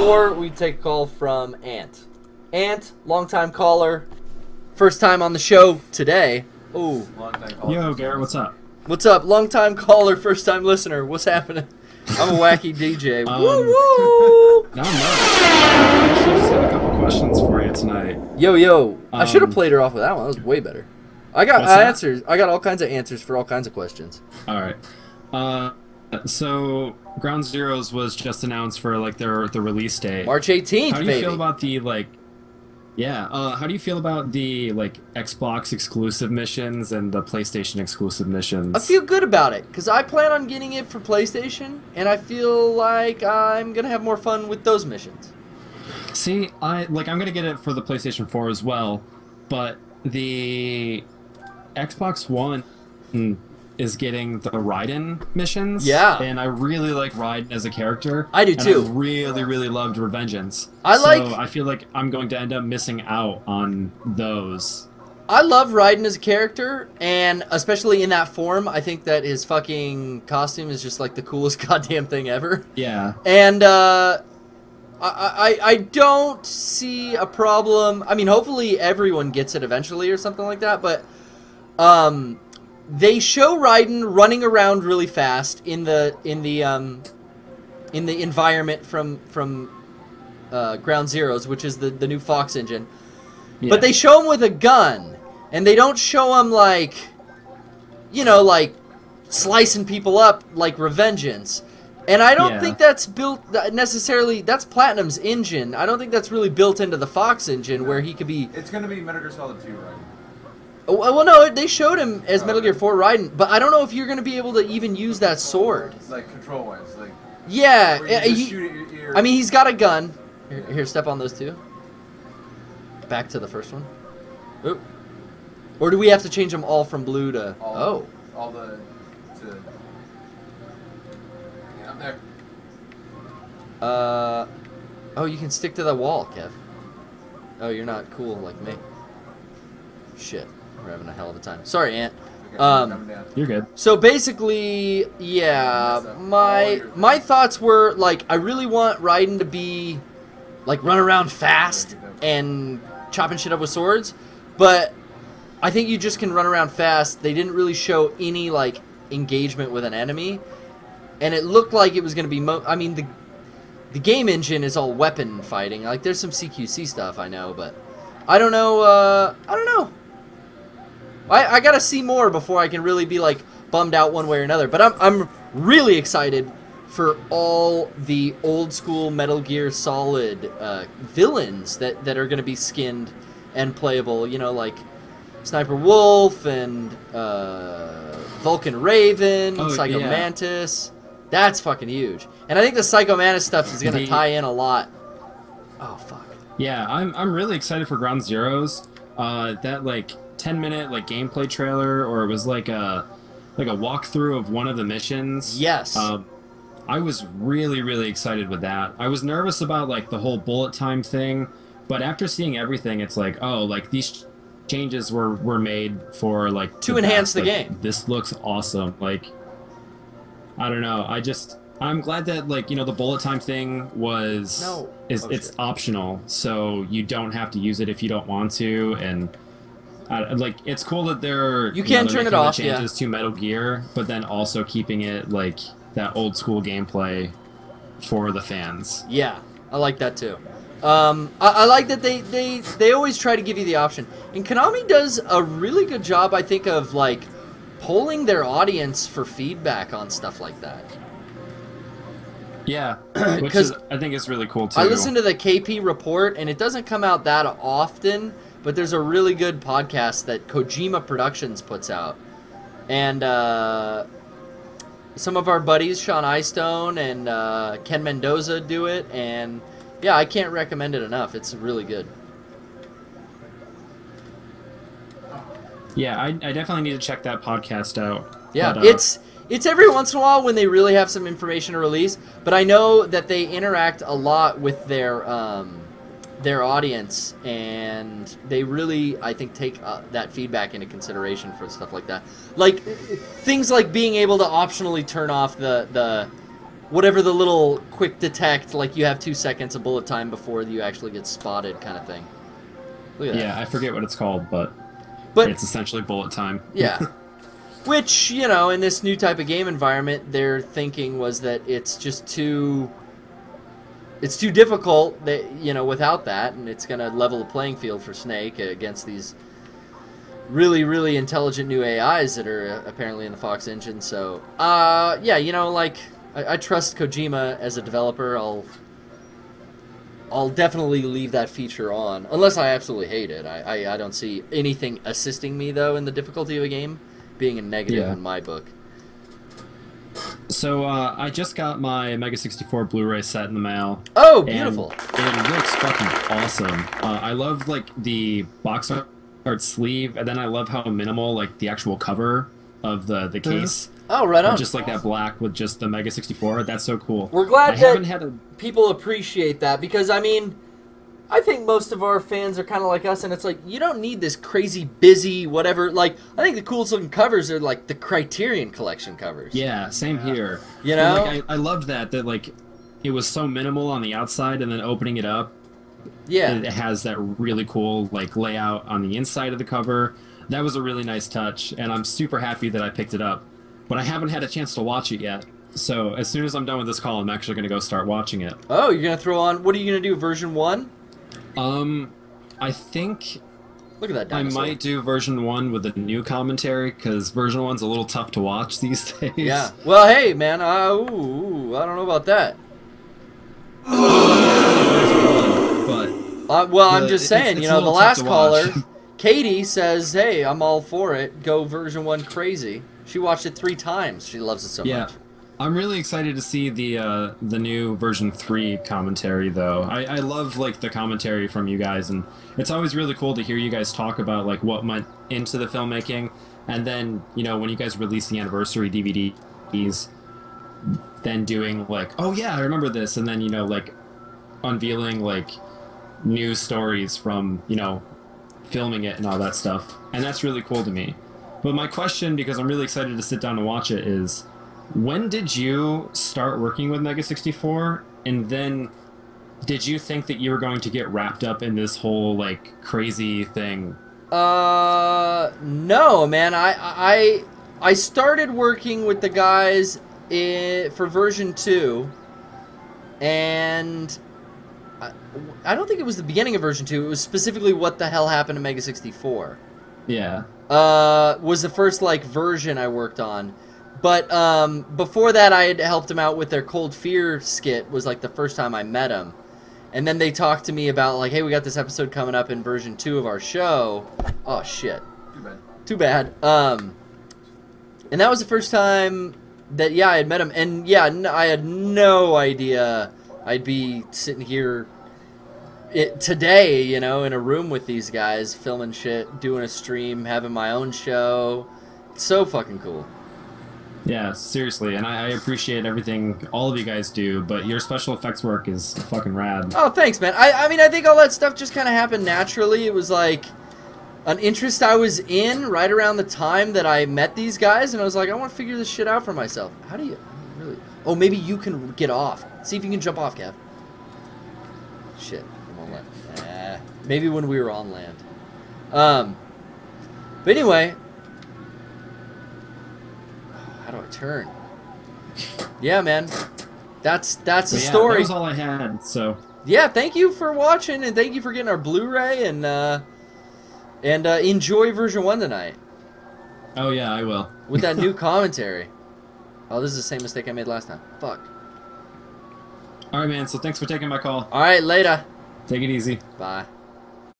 Mega64, we take a call from Ant. Ant, long-time caller, first time on the show today. Ooh. Yo, Garrett, what's up? What's up? Long-time caller, first-time listener. What's happening? I'm a wacky DJ. Woo-woo! Not much. I actually just had a couple questions for you tonight. Yo. I should have played her off with that one. That was way better. I got answers. I got all kinds of answers for all kinds of questions. All right. So Ground Zeroes was just announced for like the release date. March 18th, How do you feel about the how do you feel about the Xbox exclusive missions and the PlayStation exclusive missions? I feel good about it because I plan on getting it for PlayStation, and I feel like I'm gonna have more fun with those missions. See, I'm gonna get it for the PlayStation 4 as well, but the Xbox One is getting the Raiden missions. Yeah. And I really like Raiden as a character. I do too. And I really loved Revengeance. So I feel like I'm going to end up missing out on those. I love Raiden as a character, and especially in that form, I think that his fucking costume is just like the coolest goddamn thing ever. Yeah. And I don't see a problem. I mean, hopefully everyone gets it eventually or something like that, but they show Raiden running around really fast in the environment from Ground Zeroes, which is the new Fox engine. Yeah. But they show him with a gun, and they don't show him like slicing people up like Revengeance. And I don't think that's built necessarily. That's Platinum's engine. I don't think that's really built into the Fox engine where he could be. It's gonna be Metal Gear Solid 2, right? Well, no, they showed him as Metal Gear 4 Raiden, but I don't know if you're going to be able to even use that sword. Like, control-wise, like... Yeah, shoot at your... I mean, he's got a gun. Here, step on those two. Back to the first one. Oop. Or do we have to change them all from blue to... All the... Get up there. Oh, you can stick to the wall, Kev. Oh, you're not cool like me. Shit. We're having a hell of a time. Sorry, Ant. You're good. So basically, yeah, my thoughts were, like, I really want Raiden to be, like, run around fast and chopping shit up with swords, but I think you just can run around fast. They didn't really show any, like, engagement with an enemy, and it looked like it was going to be, I mean, the game engine is all weapon fighting. Like, there's some CQC stuff, I know, but I don't know, I gotta see more before I can really be, like, bummed out one way or another. But I'm really excited for all the old school Metal Gear Solid villains that are gonna be skinned and playable. You know, like Sniper Wolf and Vulcan Raven, Psycho Mantis. That's fucking huge. And I think the Psycho Mantis stuff is gonna tie in a lot. Oh fuck. Yeah, I'm really excited for Ground Zeroes. That 10-minute gameplay trailer, or it was like a walkthrough of one of the missions. Yes. I was really excited with that. I was nervous about the whole bullet time thing, but after seeing everything, it's these changes were made for to enhance the game. This looks awesome. I don't know. I'm glad that the bullet time thing it's optional, so you don't have to use it if you don't want to, and it's cool that they're turn it off. Changes to Metal Gear, but then also keeping it that old school gameplay for the fans. Yeah, I like that too. I like that they always try to give you the option, and Konami does a really good job, I think, of polling their audience for feedback on stuff like that. Yeah, which I think is really cool too. I listened to the KP report, and it doesn't come out that often, but there's a really good podcast that Kojima Productions puts out. And some of our buddies, Sean Eyestone and Ken Mendoza, do it. And yeah, I can't recommend it enough. It's really good. Yeah, I definitely need to check that podcast out. Yeah, but, it's every once in a while when they really have some information to release. But I know that they interact a lot with their audience, and they really, I think, take that feedback into consideration for stuff like that. Things like being able to optionally turn off the whatever the little quick detect, like you have 2 seconds of bullet time before you actually get spotted kind of thing. Look at that. Yeah, I forget what it's called, but it's essentially bullet time. Yeah. Which, you know, in this new type of game environment, their thinking was that it's just too difficult, that, you know, without that, and it's going to level the playing field for Snake against these really, really intelligent new AIs that are apparently in the Fox engine. So, yeah, you know, like, I trust Kojima as a developer. I'll definitely leave that feature on, unless I absolutely hate it. I don't see anything assisting me, though, in the difficulty of a game being a negative in my book. So I just got my Mega64 Blu-ray set in the mail. Oh, beautiful! It looks fucking awesome. I love like the box art sleeve, and then I love how minimal like the actual cover of the case. Oh, right on. Just like that black with just the Mega64. That's so cool. We're glad that people appreciate that, because, I mean, I think most of our fans are kind of like us, and it's like, you don't need this crazy, busy, whatever. Like, I think the coolest looking covers are, like, the Criterion Collection covers. Yeah, same here. You know? Like, I loved that, like, it was so minimal on the outside, and then opening it up, it has that really cool, like, layout on the inside of the cover. That was a really nice touch, and I'm super happy that I picked it up. But I haven't had a chance to watch it yet. So as soon as I'm done with this call, I'm actually going to go start watching it. Oh, you're going to throw on... What are you going to do, version 1? I think... Look at that dinosaur. I might do version 1 with a new commentary, because version 1's a little tough to watch these days. Yeah. Well, hey, man, I don't know about that. Well, I'm just saying, it's you know, the last caller, Katie, says, hey, I'm all for it. Go version 1 crazy. She watched it 3 times. She loves it so much. I'm really excited to see the new version 3 commentary, though. I love like the commentary from you guys, and it's always really cool to hear you guys talk about like what went into the filmmaking, and then, you know, when you guys release the anniversary DVDs, then doing like, oh yeah, I remember this, and then, you know, like unveiling like new stories from, you know, filming it and all that stuff, and that's really cool to me. But my question, because I'm really excited to sit down and watch it, is when did you start working with Mega64? And then did you think that you were going to get wrapped up in this whole, like, crazy thing? No, man. I started working with the guys for version 2, and I don't think it was the beginning of version 2. It was specifically what the hell happened to Mega64. Yeah. Was the first, like, version I worked on. But, before that, I had helped them out with their Cold Fear skit, was, like, the first time I met them. And then they talked to me about, like, hey, we got this episode coming up in version 2 of our show. Oh, shit. Too bad. And that was the first time that, yeah, I had met them. And, yeah, I had no idea I'd be sitting here today, you know, in a room with these guys, filming shit, doing a stream, having my own show. It's so fucking cool. Yeah, seriously, and I appreciate everything all of you guys do, but your special effects work is fucking rad. Oh, thanks, man. I mean, I think all that stuff just kind of happened naturally. It was like an interest I was in right around the time that I met these guys, and I was like, I want to figure this shit out for myself. How do you really... Oh, maybe you can get off. See if you can jump off, Kev. Shit. Maybe when we were on land. But anyway, how do I turn? Yeah, man, that's the story. That was all I had. So yeah, thank you for watching, and thank you for getting our Blu-ray, and enjoy version 1 tonight. Oh yeah, I will. With that new commentary. Oh, this is the same mistake I made last time. Fuck. All right, man. So thanks for taking my call. All right, later. Take it easy. Bye.